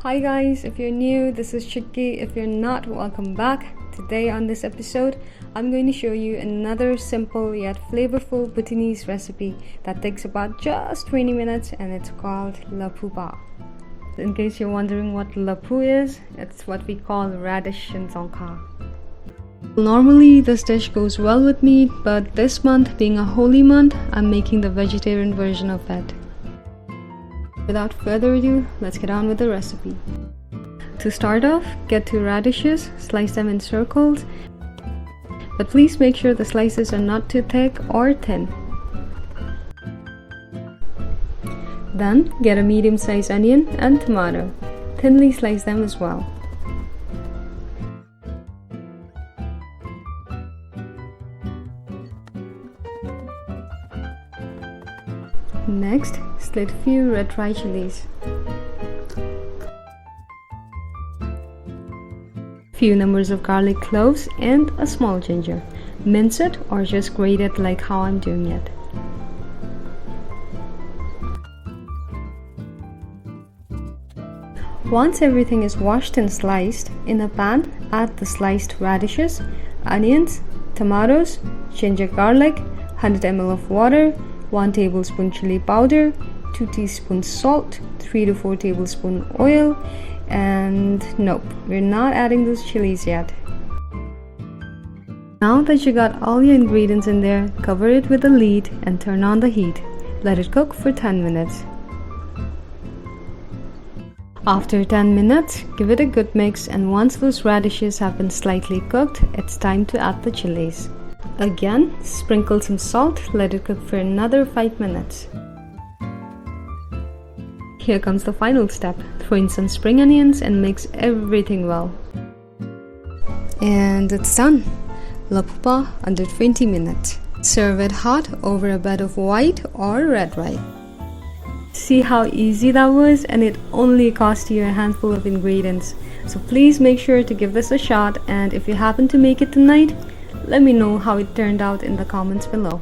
Hi guys, if you're new, this is Chikki. If you're not, welcome back. Today on this episode, I'm going to show you another simple yet flavorful Bhutanese recipe that takes about just 20 minutes and it's called LaPhu Paa. In case you're wondering what LaPhu is, it's what we call radish in Dzongkha. Normally this dish goes well with meat, but this month being a holy month, I'm making the vegetarian version of it. Without further ado, let's get on with the recipe. To start off, get 2 radishes, slice them in circles, but please make sure the slices are not too thick or thin. Then get a medium-sized onion and tomato. Thinly slice them as well. Next, slit few red dry chilies. Few numbers of garlic cloves and a small ginger. Mince it or just grate it like how I'm doing it. Once everything is washed and sliced, in a pan add the sliced radishes, onions, tomatoes, ginger garlic, 100 ml of water, 1 tablespoon chili powder, 2 teaspoons salt, 3 to 4 tablespoon oil, and nope, we're not adding those chilies yet. Now that you got all your ingredients in there, cover it with a lid and turn on the heat. Let it cook for 10 minutes. After 10 minutes, give it a good mix, and once those radishes have been slightly cooked, it's time to add the chilies. Again, sprinkle some salt, let it cook for another 5 minutes. Here comes the final step. Throw in some spring onions and mix everything well. And it's done. LaPhu Paa under 20 minutes. Serve it hot over a bed of white or red rice. See how easy that was, and it only cost you a handful of ingredients. So please make sure to give this a shot, and if you happen to make it tonight, let me know how it turned out in the comments below.